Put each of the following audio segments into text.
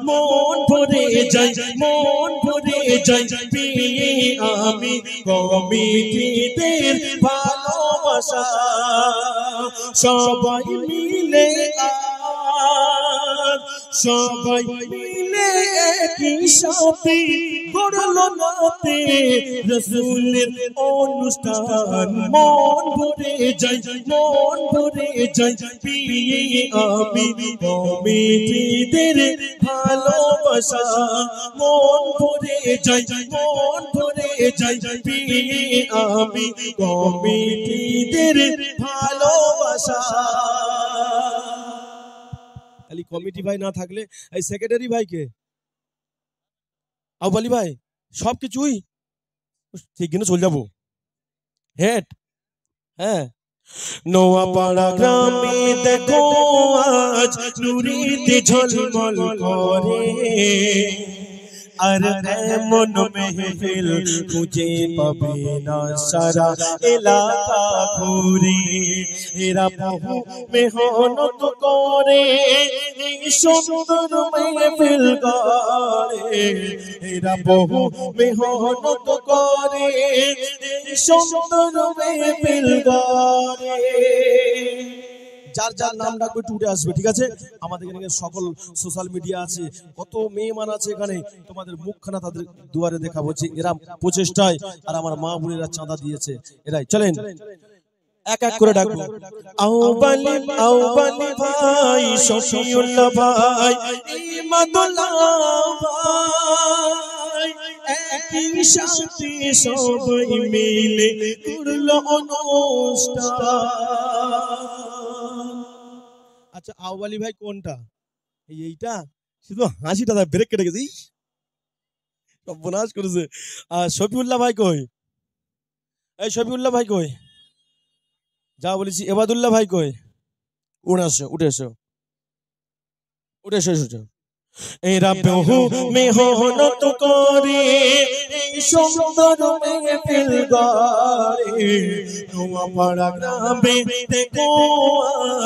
মন ভরে যাই মন ভরে যাই পেয়ে আমি কমিটিদের ভালোবাসা সবাই মিলে সবাই মিলে একই সাথে করলো নাতে রাসূলের অনুষ্ঠান মন ভরে যাই পেয়ে আমি কমিটিদের ভালোবাসা মন ভরে যাই পেয়ে আমি কমিটিদের ভালোবাসা। খালি কমিটি ভাই না থাকলে এই সেক্রেটারি ভাইকে আউবালি ভাই সব কিছুই ঠিক কিনা চলে যাবো হেড। হ্যাঁ নোয়াপাড়া গ্রামে দেখো আজ নুরিতে ঝলমল করে আর এমন মেহফিল খুঁজে পাবে না সারা এলাকা ঘুরে এরা বহু মেহনত করে সুন্দর মেহফিল করে এরা বহু মেহনত করে সুন্দর মেহফিল করে। যার যার নাম ডাকবে টুটে আসবে ঠিক আছে। আমাদের এখানে সকল সোশ্যাল মিডিয়া আছে কত মেহমান আছে এখানে তোমাদের মুখখানা তাদের দুয়ারে দেখাবো যে এরা প্রচেষ্টায় আর আমার মা বোনেরা চাঁদা দিয়েছে এরাই। চলেন এক এক করে ডাকবো। আউবালি ভাই শফিউল্লাহ ভাই ইমাদুল্লাহ ভাই একই সাথে সবাই মিলে করলো অনুষ্ঠান। আচ্ছা আউবালি ভাই কোনটা এইটা শুধু হাসিটা ব্রেক কেটে গেছে সব বোনাস করেছে। আর শফিউল্লাহ ভাই কই এই শফিউল্লাহ ভাই কই যা বলেছি এবাদুল্লাহ ভাই কই উঠে এসো এরা বহু মেহনত করে সুন্দর মেহফিল করে নোয়াপাড়া গ্রামে দেখো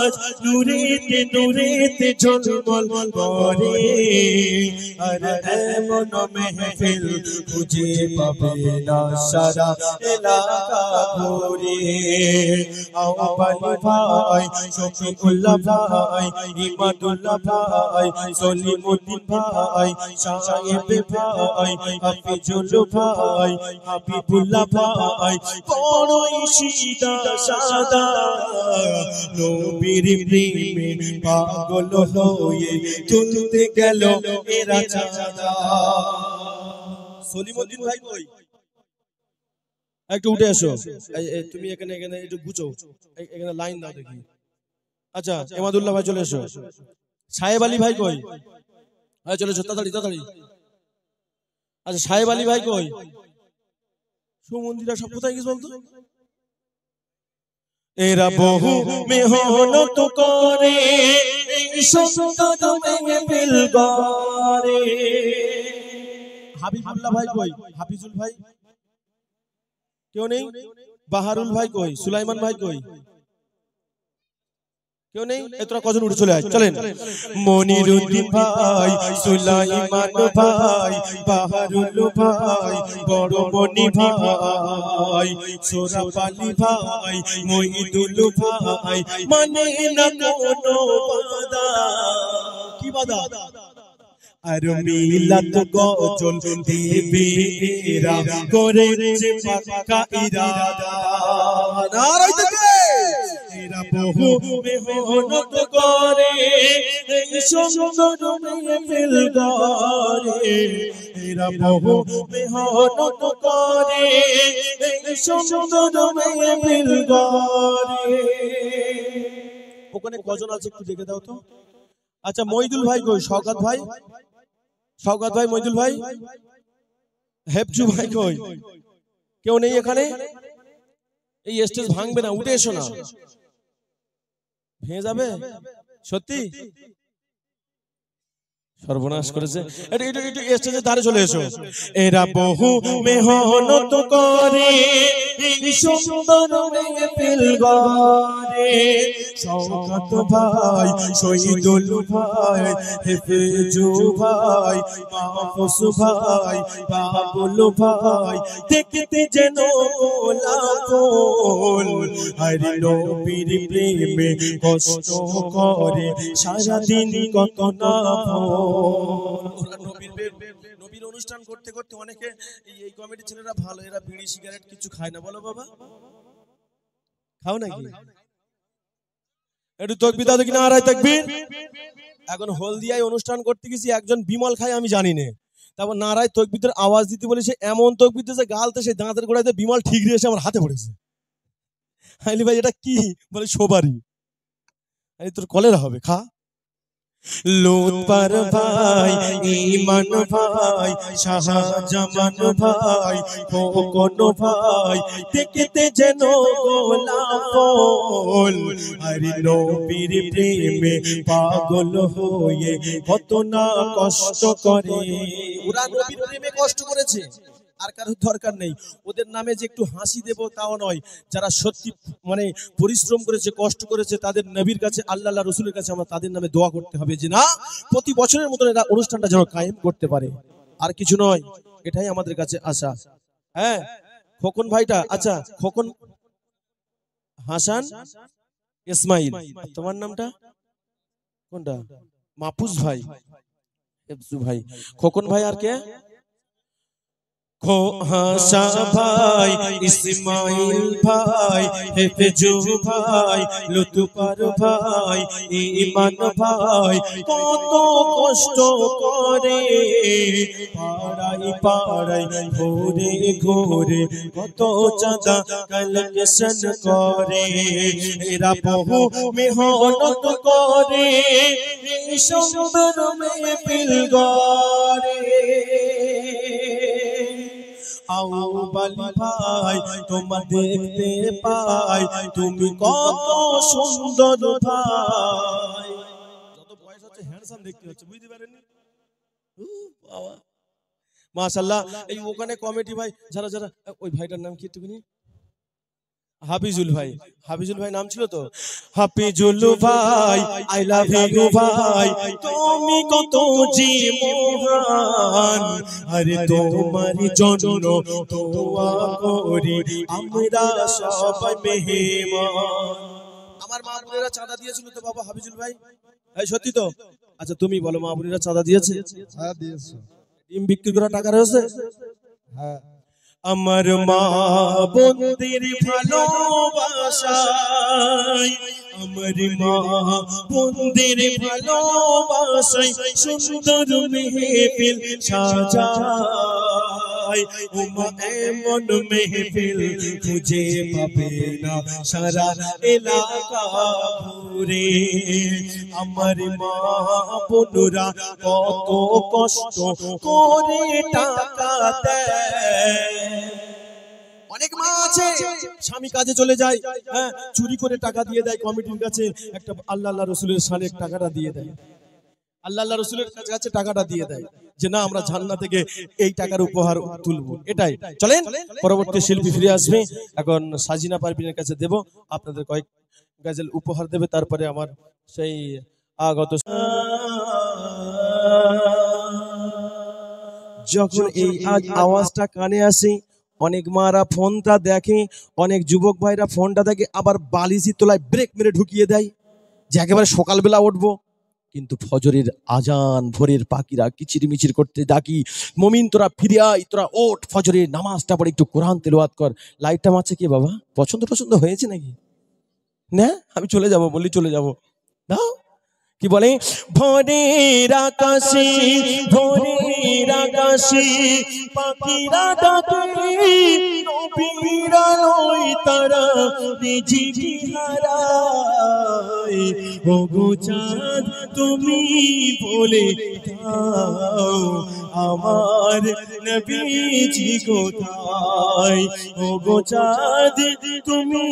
আজ নুরেতে ঝলমল করে আর এমন মেহফিল খুঁজে পাবে না সারা এলাকা ঘুরে। আউবালি ভাই শফিউল্লাহ ভাই ইমাদুল্লাহ ভাই সলিমুদ্দিন ভাই সাহেব ভাই হাফিজুল ভাই হাবিবুল্লাহ ভাই বড়ই সিধা সাদা নবীর প্রেমে পাগল হয়ে তুলতে গেল এরা চাঁদা। সলিমুদ্দিন ভাই কই একটু উঠে এসো তুমি এখানে একটু গুছো এখানে লাইন দাও দেখি। আচ্ছা এমাদুল্লাহ ভাই চলে এসো। সাহেব আলী ভাই কই চলে এসো তাড়াতাড়ি। আচ্ছা সাহেব আলী ভাই কই সুমন্দিরা সব কোথায় গেছে বলতো। এরা বহু মেহনত করে সুন্দর মেহফিল করে। হাবিবুল্লাহ ভাই কই হাফিজুল ভাই কেউ নেই। বাহারুল ভাই কই সুলাইমান ভাই কই কেউ নেই। তোরা কজন উঠে চলে আয় চলেন। মনিরুদ্দিন ভাই সুলাইমান ভাই বাহারুল ভাই বড় মনি ভাই সোরাব আলী ভাই মহিদুল ভাই মানে না কোনো বাধা। কি বাধা আর মিলাত গজল দেবে এরা করেছে পাক্কা ইরাদা। নারায়ে তাকবীর। এরা বহু মেহনত করে সুন্দর মেহফিল করে এরা বহু মেহনত করে সুন্দর মেহফিল করে। ওখানে কজন আছে একটু দেখে দাও তো। আচ্ছা মইদুল ভাই কই শওকত ভাই মইদুল ভাই হেফজু ভাই কই কেউ নেই এখানে। এই স্টেজ ভাঙবে না উঠে এসো না ভেঙে যাবে সত্যি সর্বনাশ করেছে। একটু স্টেজের ধারে চলে এসো। এরা বহু মেহনত করে এই সুন্দর মেহফিল ঘরে শওকত ভাই শহীদুল ভাই হেফেজু ভাই মাহফুজ ভাই বাবুল ভাই দেখতে যেন গোলাপল হরি নবীর প্রেমে কষ্ট করে সারা দিন কত না নবীর অনুষ্ঠান করতে করতে অনেকে এই কমিটি ছেলেরা ভালো এরা বিড়ি সিগারেট কিছু খায় না বলো বাবা খাও নাকি একটু তাকবীর দাও কিনা নারায়ে তাকবীর এখন হলদিয়ায় অনুষ্ঠান করতে গেছি একজন বিমল খায় আমি জানি না তারপর নারায়ে তাকবীরের আওয়াজ দিতে বলেছে এমন তাকবীর দিয়েছে গালতে সেই দাঁতের গোড়াতে বিমল ঠিকরে এসে আমার হাতে পড়েছে আইলি ভাই এটা কি বলে সোবারি আরে তোর কলেরা হবে খা লুৎফর ভাই ঈমান ভাই শাহজামান ভাই খোকন ভাই দেখতে যেন গোলাপ ফুল হরি নবীর প্রেমে পাগল হয়ে কত না কষ্ট করে ওরা নবীর প্রেমে কষ্ট করেছে আর কারোর দরকার নেই ওদের নামে যে একটু হাসি দেব তাও নয় যারা সত্যি মানে পরিশ্রম করেছে কষ্ট করেছে তাদের নবীর কাছে আল্লাহ রাসূলের কাছে আমরা তাদের নামে দোয়া করতে হবে যে না প্রতি বছরের মতো এরা অনুষ্ঠানটা যেন কায়েম করতে পারে আর কিছু নয় এটাই আমাদের কাছে আশা হ্যাঁ খোকন ভাইটা আচ্ছা খোকন হাসান ইসমাইল তোমার নামটা কোনটা মাহফুজ ভাই হেফজু ভাই খোকন ভাই আর কে হাসা ভাই ইসমাইল ভাই হেফেজু ভাই লুৎফর ভাই ঈমান ভাই কত কষ্ট করে পাড়াই পাড়াই ঘুরে ঘুরে কত চাঁদা কালেকশন করে এরা বহু মেহনত করে এই সুন্দর মেহফিল গড়ে আও বালি ভাই তোমার দেখতে পাই তুমি কত সুন্দর ভাই যত বয়স হচ্ছে হ্যান্ডসাম দেখতে হচ্ছে বুঝতে পারেননি বাবা মাশাআল্লাহ এই ওখানে কমিটি ভাই যারা যারা ওই ভাইটার নাম কি একটুখানি হাফিজুল ভাই নাম ছিল তো হাফিজুল ভাই আই লাভ ইউ ভাই তুমি কত জি মহান আরে তোমার জন্য দোয়া করি আমরা সবাই মেহমান আমার মা বোনেরা চাঁদা দিয়েছিল তো বাবা হাফিজুল ভাই এই সত্যি তো আচ্ছা তুমি বলো মা বোনেরা চাঁদা দিয়েছে হ্যাঁ দিয়েছে ডিম বিক্রি করা টাকা রয়েছে হ্যাঁ আমার মা বোনদের ভালোবাসায় আমার মা বোনদের ভালোবাসায় সুন্দর মেহফিল সাজায় ওমা এমন মেহফিল খুঁজে পাবে না সারা এলাকা ঘুরে আমার মা বোনরা কত কষ্ট করে টাকা দেয় অনেক মা আছে স্বামী কাজে চলে যায় হ্যাঁ চুরি করে টাকা দিয়ে দেয় কমিটির কাছে একটা আল্লাহ রাসূলের শানে টাকাটা দিয়ে দেয় আল্লাহ রাসূলের কাছে টাকাটা দিয়ে দেয় যে না আমরা জান্নাত থেকে এই টাকার উপহার তুলবো এটাই চলেন পরবর্তী শিল্পী ফিরে আসবে এখন সাজিনা পারভিনের কাছে দেব আপনাদের কয়েক গজল উপহার দেবে তারপরে আমার সেই আগত যখন এই আওয়াজটা কানে আসে অনেক মারা ফোনটা দেখে অনেক যুবক ভাইরা ফোনটা দেখে আবার বালিশি তোলায় ব্রেক মেরে ঢুকিয়ে দেয় যে একেবারে সকালবেলা উঠবো কিন্তু ফজরের আজান ভোরের পাখিরা কিচিরমিচির করতে ডাকি মুমিন তোরা ফিরে আয় তোরা ওঠ ফজরের নামাজটা পড়ে একটু কোরআন তেলাওয়াত কর লাইটটা মারছে কি বাবা পছন্দ হয়েছে নাকি না আমি চলে যাব বলি চলে যাব দাও কি বলে ভোরের আকাশে পাখিরা ডাকে নবীর আলোয় তারা নিজেকে হারায় ওগো চাঁদ তুমি বলে দাও আমার নবীজি কোথায় ওগো চাঁদ তুমি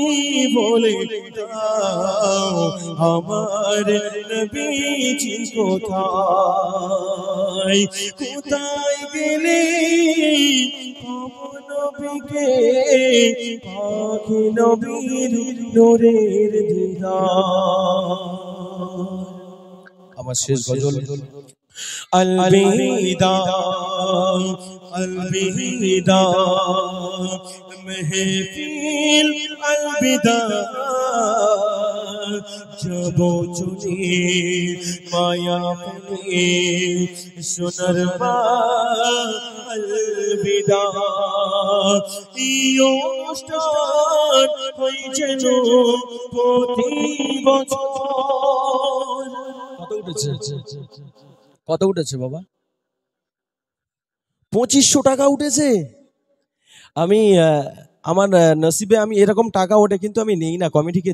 বলে দাও আমার নবীজি কোথায় কোথায় গেলে নবীকে পাখি নবীর নূরের দিদার। আমার শেষ গজল अलविदा अलविदा महफिल अलविदा जब चुनी माया बने सुनर अलविदा इयो অনুষ্ঠান হই যেন প্রতি বছর। কত উঠেছে? কত উঠেছে বাবা? 2500 টাকা উঠেছে। আমি আমার নসিবে আমি এরকম টাকা ওঠে, কিন্তু আমি নেই না, কমিটিকে